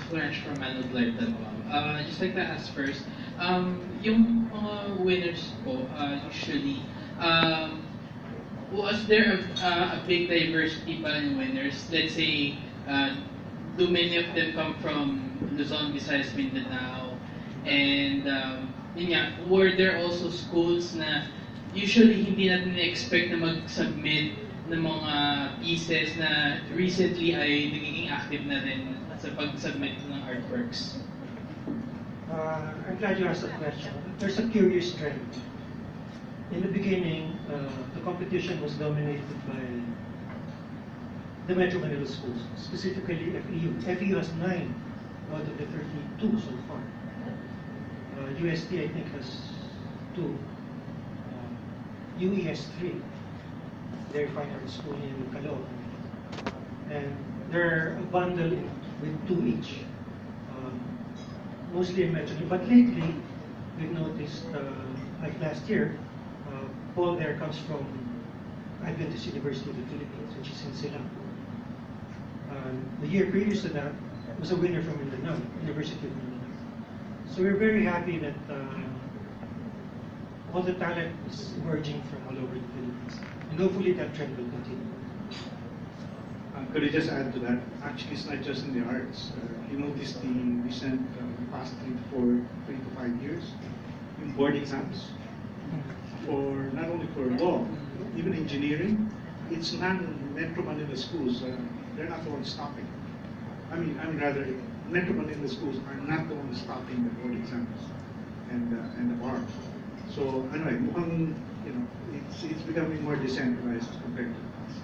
French from Manobler.com. Just like to ask first, yung mga winners po, usually, was there a big diversity pa in winners? Let's say, do many of them come from Luzon, Visayas, Mindanao? And yun nga, were there also schools na usually hindi natin na-expect na mag-submit ng mga pieces na recently ay nagiging active na rin sa pag-submit ng artworks? I'm glad you asked that question. There's a curious trend. In the beginning, the competition was dominated by the Metro Manila schools, specifically FEU. FEU has 9 out of the 32 so far. UST, I think, has 2. UE has 3. Their final school in Caloocan. And they're a bundle with 2 each. Mostly in Metro. But lately, we've noticed, like last year, Paul there comes from Adventist University of the Philippines, which is in Silang. The year previous to that was a winner from Mindanao, University of Mindanao. So we're very happy that all the talent is emerging from all over the Philippines. And hopefully that trend will continue. Could I just add to that? Actually, it's not just in the arts. You notice the recent past 3 to 5 years, in board exams, for not only for law, even engineering, it's non-Metro Manila schools. They're not the ones stopping. I mean, rather, Metro Manila schools are not the ones stopping the board exams and the bar. So anyway, it's becoming more decentralized compared to the past.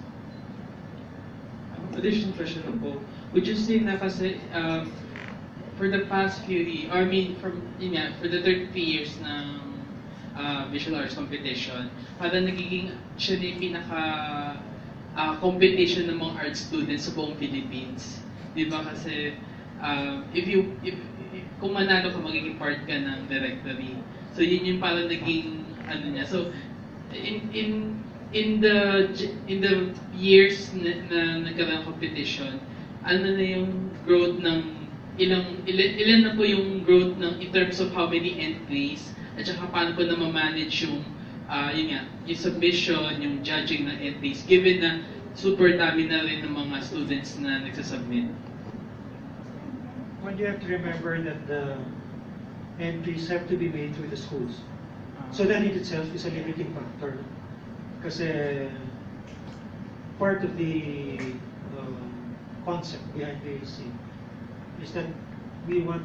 Additional question po. Would you say na kasi for the past few years, or I mean, for the 30 years ng visual arts competition, parang nagiging siya na yung pinaka competition ng mga art students sa buong Philippines. Di ba kasi kung manalo ka, magiging part ka ng directory. So yun yung parang naging ano niya. So in the years na nagkaroon ng competition, ano na yung growth ng ilan na po yung growth ng in terms of how many entries at saka paano po na ma-manage yung yung submission, yung judging ng entries given na super dami na rin ng mga students na nagsasubmit? Well, you have to remember that the entries have to be made through the schools. So that in itself is a limiting factor. Kasi part of the concept behind the AC is that we want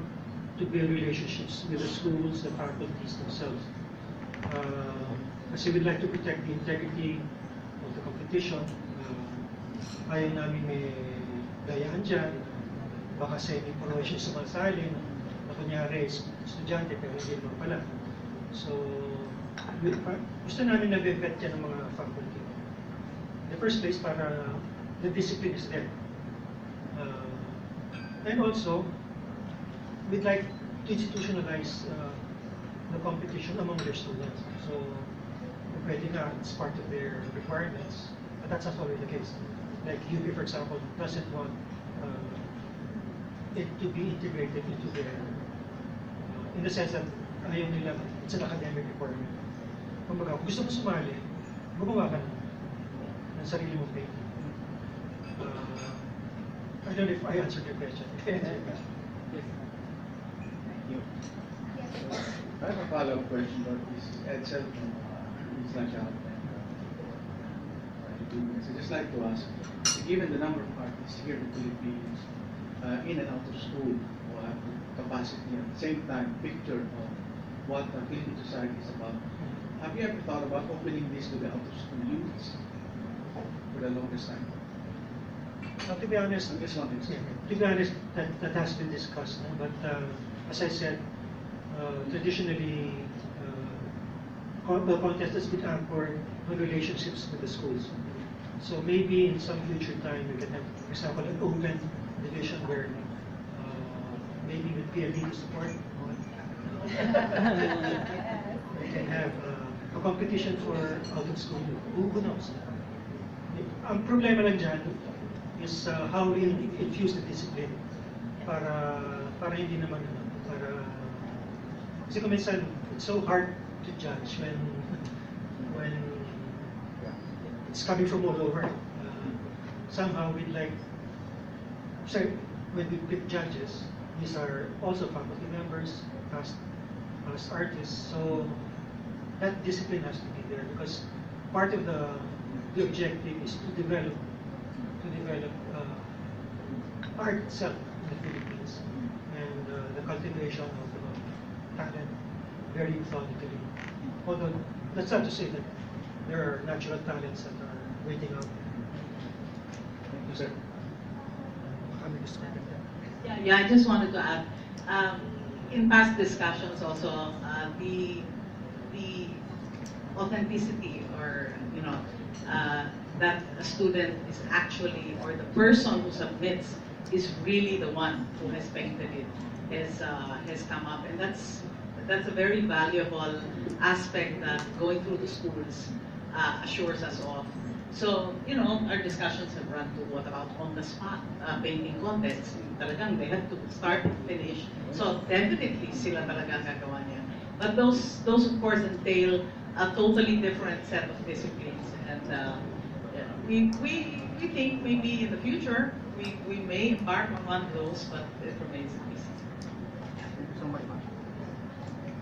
to build relationships with the schools, the faculties themselves. Kasi we'd like to protect the integrity of the competition. Ayaw namin may gayaan dyan. Baka semi-promotion sumasali na kunyari estudyante pero hindi naman pala. So, gusto namin nag-vet yan ng mga faculty. In the first place, para the discipline is there. And also, we'd like to institutionalize the competition among their students. So, pwede na, it's part of their requirements, but that's not always the case. Like UP, for example, doesn't want it to be integrated into their, in the sense that ayaw nila, it's an academic requirement. Kumbaga, kung gusto mo sumali, gumawa ka ng sarili mong painting. I don't know if I answered your question. I have a follow-up question about this Edsel from Isla. So just like to ask, given the number of artists here in the Philippines, in and out of school, who have capacity at the same time, picture of what the Philippine society is about, have you ever thought about opening this to the out-of-school youths for the longest time? To be honest, that has been discussed. No? But as I said, traditionally, the contest has been anchored on relationships with the schools. So maybe in some future time we can have, for example, an open division where maybe with PLD to support, we can have a competition for out-of-school. Who knows? Ang problema lang dyan is how we infuse the discipline. para hindi naman kasi kung minsan it's so hard to judge when it's coming from all over. Somehow we'd like, sorry, when we pick judges, these are also faculty members, past artists, so that discipline has to be there because part of the objective is to develop art itself in the Philippines and the cultivation of talent very methodically. Although that's not to say that there are natural talents that are waiting out. Thank you, sir. Yeah, I just wanted to add, in past discussions also, the authenticity or, that a student is actually, or the person who submits is really the one who has painted it, has come up. And that's a very valuable aspect that going through the schools assures us of. So, our discussions have run to what about on-the-spot painting contests. Talagang they have to start and finish. So definitely sila talaga gagawa niya. But those of course entail a totally different set of disciplines. And we think maybe in the future we may embark on one of those, but it remains to be seen. Thank you so much.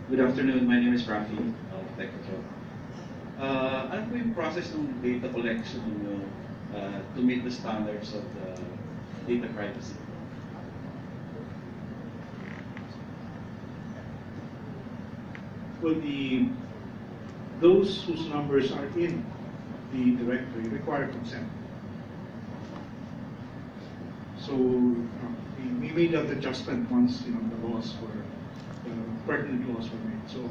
Good afternoon, my name is Rafi of Tech Control. Ano po yung process ng data collection ninyo to meet the standards of the data privacy? Well, those whose numbers are in the directory require consent. So we made that adjustment once the laws were pertinent laws were made. So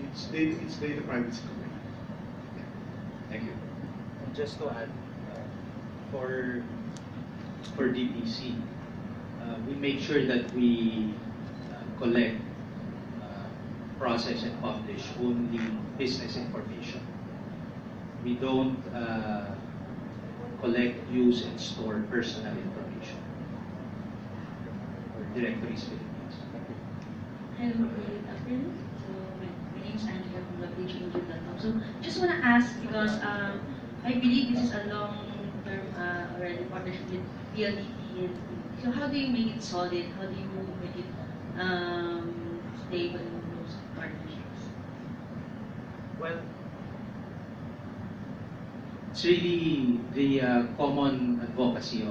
it's data privacy. Thank you. Just to add, for DPC, we make sure that we collect, process, and publish only business information. We don't collect, use, and store personal information for directories Philippines. Hello, good afternoon. So my name is Angela from WeChange.com. So just want to ask because I believe this is a long-term already partnership with PLDT. So how do you make it solid? How do you make it stable in those partnerships? Well, it's really the common advocacy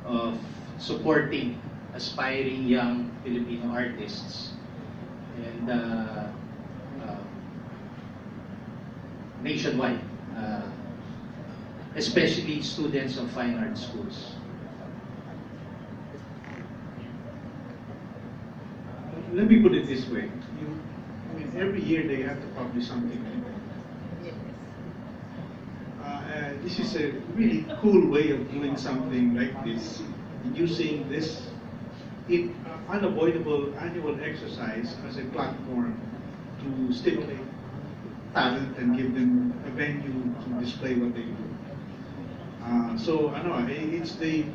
of supporting aspiring young Filipino artists and nationwide, especially students of fine arts schools. Let me put it this way. Every year they have to publish something. This is a really cool way of doing something like this, using this unavoidable annual exercise as a platform to stimulate talent and give them a venue to display what they do. So I know it's the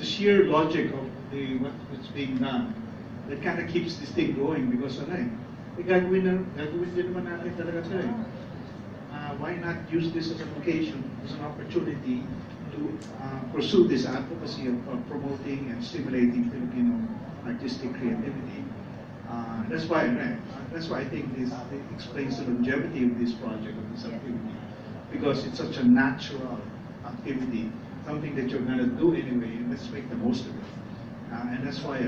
sheer logic of what's being done that kind of keeps this thing going because gagawin din naman natin talaga ito eh. Why not use this as an occasion, as an opportunity to pursue this advocacy of promoting and stimulating Filipino artistic creativity. That's why I think this explains the longevity of this project, of this activity, because it's such a natural activity, something that you're going to do anyway, and let's make the most of it. And that's why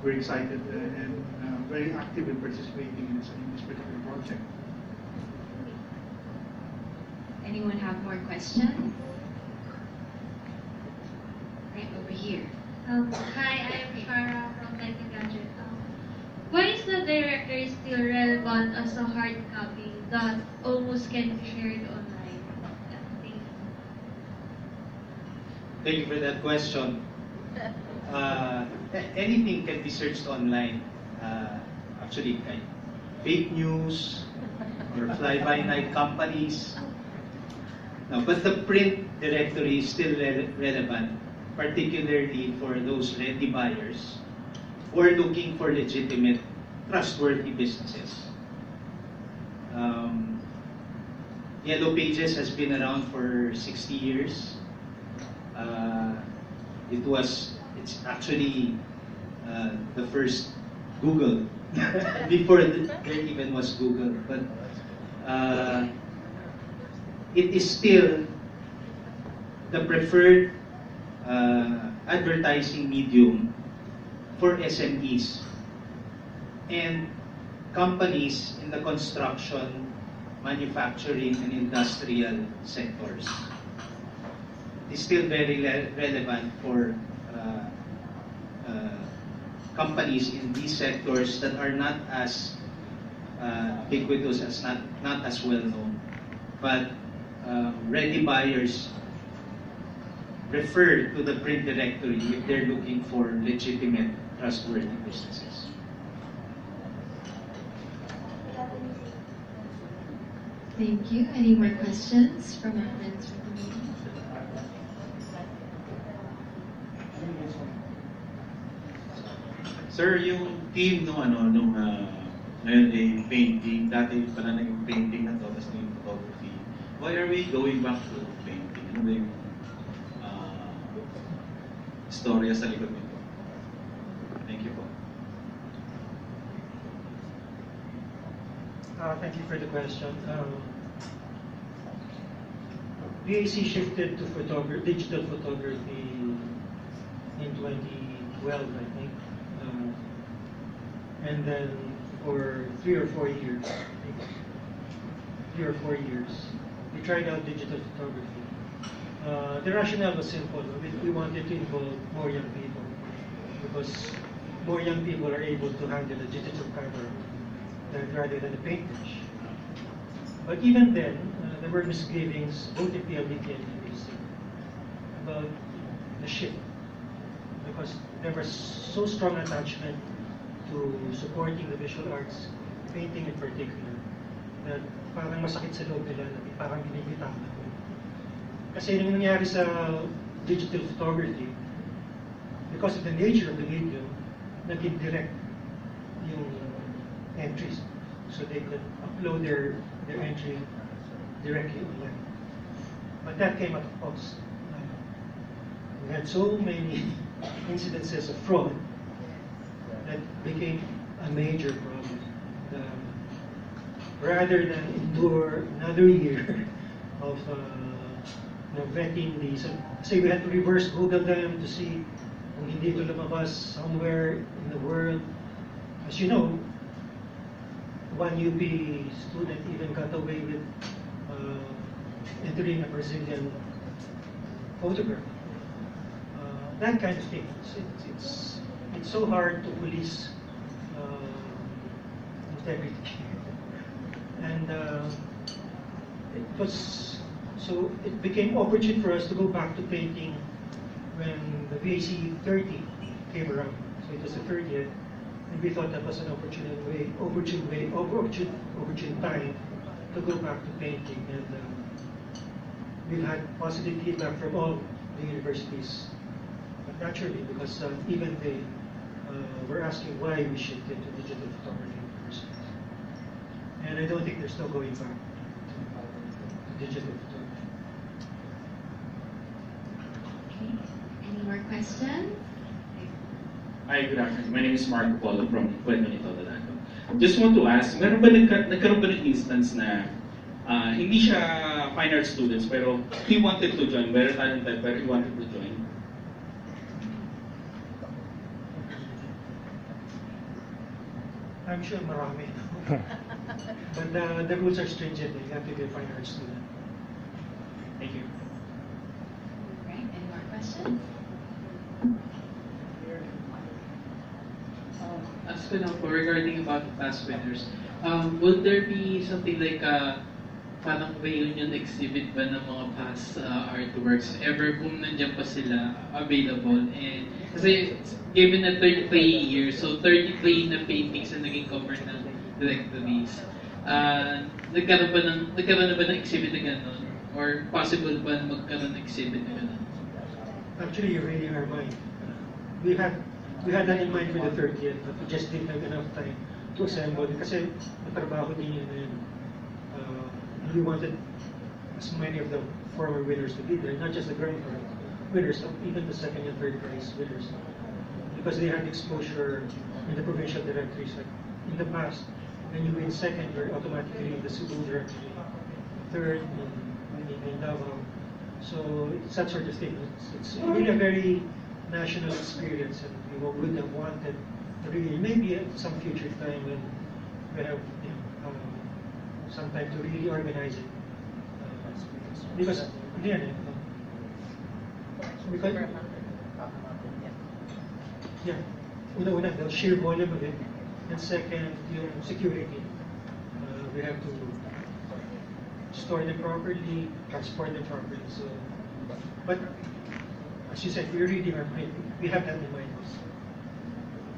we're excited and very active in participating in this particular project. Anyone have more questions? Right over here. Hi, I'm Shara from Tech and Gadget. Why is the directory still relevant as a hard copy that almost can be shared online? Thank you. Thank you for that question. Anything can be searched online. Actually, fake news or fly-by-night companies. No, but the print directory is still relevant particularly for those ready buyers who are looking for legitimate, trustworthy businesses. Yellow Pages has been around for 60 years. It's actually the first Google before there even was Google. But it is still the preferred advertising medium for SMEs and companies in the construction, manufacturing, and industrial sectors. It's still very relevant for companies in these sectors that are not as ubiquitous, as not as well known. But ready buyers refer to the print directory if they're looking for legitimate, trustworthy businesses. Thank you. Any more questions from our friends from the meeting? Sir, yung team nung ngayon ay painting, dati pala naging painting na to, tapos naging photography. Why are we going back to painting? Ano ba yung storya sa likod nito? Thank you po. Thank you for the question. VAC shifted to digital photography in 2012, I think. And then for 3 or 4 years, we tried out digital photography. The rationale was simple. We wanted to involve more young people because more young people are able to handle a digital camera rather than a paintbrush. But even then, there were misgivings both in PLDT and PBC about the shift because there was so strong attachment to supporting the visual arts, painting in particular, that parang masakit sa loob nila na parang binibitawan. Kasi nung nangyari sa digital photography, because of the nature of the medium, naging direct yung entries. So they could upload their entry directly online. But that came at a cost. We had so many incidences of fraud that became a major problem. Rather than endure another year of vetting these, say we had to reverse Google them to see kung hindi ito lumabas somewhere in the world. As you know, one UP student even got away with entering a Brazilian photograph. That kind of thing. It's so hard to police integrity. And it became opportune for us to go back to painting when the VAC 30 came around. So it was the 30th, and we thought that was an opportune time to go back to painting. And we've had positive feedback from all the universities, but naturally because even they were asking why we shifted to digital photography universities. And I don't think they're still going back to digital photography. Okay. Any more questions? Hi, good afternoon. My name is Marco Polo from Puerto Nicola. Just want to ask, nagkaroon ba ng instance na hindi siya fine arts students pero he wanted to join, very talented pero he wanted to join? I'm sure marami. But the rules are stringent. You have to be a fine arts student. Thank you. Right. Any more questions? As for now, regarding about past winners, will there be something like parang reunion exhibit ba ng mga past artworks ever kung nandiyan pa sila available? And kasi given na 33 years, so 33 na paintings na naging cover ng directories, nagkaroon na ba ng exhibit na gano'n? Or possible ba magkaroon ng exhibit na gano'n? Actually, you're reading our mind. We had that in mind for the 30th, but we just didn't have enough time to assemble. Kasi natrabaho din yun ngayon. We wanted as many of the former winners to be there, not just the grand prize winners, but even the second and third prize winners. Because they had exposure in the provincial directories. Like in the past, when you win second, you're automatically in the Cebu directory, third in Davao. So it's that sort of thing. It's really a very national experience, and we would have wanted to really, maybe at some future time when we have some time to really organize it. Because again, yeah, una, the sheer volume of it, and second, yung security. We have to store them properly, transport them properly. So, but as you said, we're reading our mind. We have that in mind.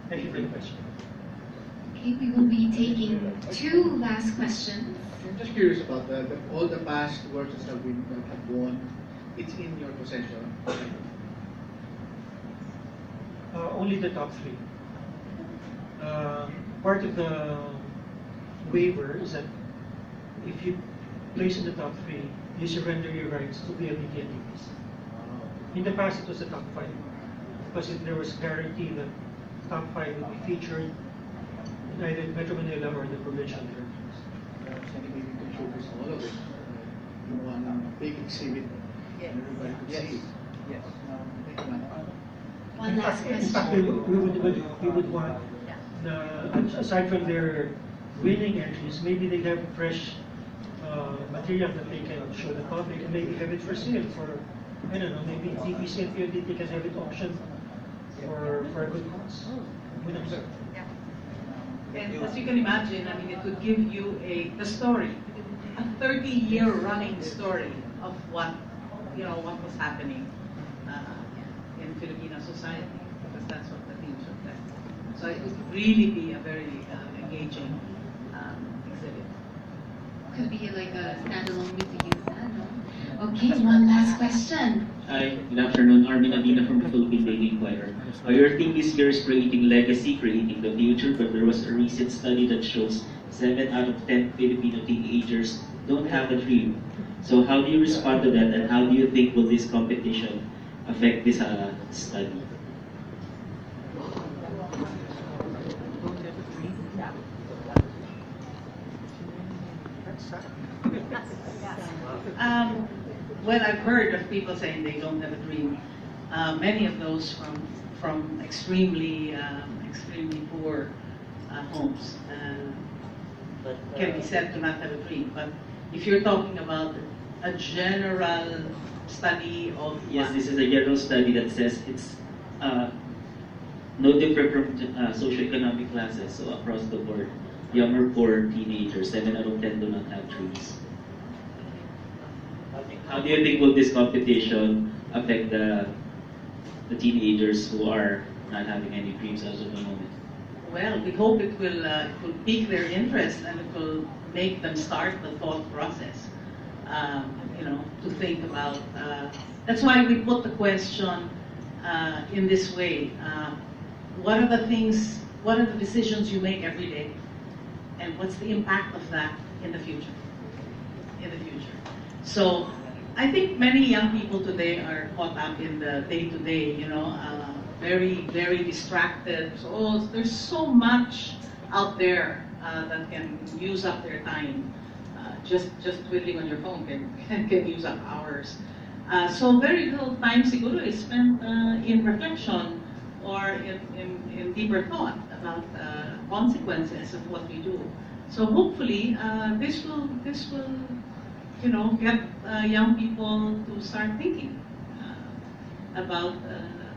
Thank you for the question. Okay, we will be taking 2 last questions. I'm just curious about all the past works that have won. It's in your possession. Only the top 3. Part of the waiver is that if you place in the top 3, you surrender your rights to the LDT entities. In the past, it was the top 5, because there was guarantee that top 5 would be featured in either Metro Manila or the provincial directories. Maybe you can showcase all of it. One big exhibit, and everybody could see it. Yes. One last In question. fact, we would want, aside from their winning entries, maybe they have fresh material that they can show the public, and maybe have it for sale for, I don't know, maybe TPC and PLDT can have it auctioned for a good cause. Who knows? And as you can imagine, I mean, it would give you the story, a 30-year running story of what was happening in Filipino society, because that's what the theme should tell. So it would really be a very engaging exhibit. Could be like a standalone museum. Okay, one last question. Hi, good afternoon. Armin Avina from the Philippine Daily Inquirer. Your theme this year is creating legacy, creating the future, but there was a recent study that shows 7 out of 10 Filipino teenagers don't have a dream. So how do you respond to that, and how do you think will this competition affect this study? Well, I've heard of people saying they don't have a dream. Many of those from extremely poor homes can be said to not have a dream. But if you're talking about a general study of yes, this is a general study that says it's no different from socioeconomic classes. So across the board, young or poor teenagers, 7 out of 10 do not have dreams. How do you think will this competition affect the teenagers who are not having any dreams as of the moment? Well, we hope it will pique their interest, and it will make them start the thought process. To think about. That's why we put the question in this way: what are the things? What are the decisions you make every day, and what's the impact of that in the future? So, I think many young people today are caught up in the day-to-day. Very, very distracted. So there's so much out there that can use up their time. Just twiddling on your phone can use up hours. So very little time siguro is spent in reflection or in deeper thought about consequences of what we do. So hopefully this will get young people to start thinking about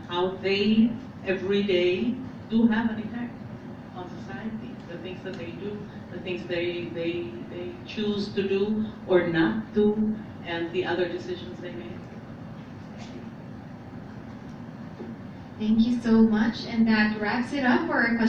how they every day do have an effect on society. The things that they do, the things they choose to do or not do, and the other decisions they make. Thank you so much, and that wraps it up for our question.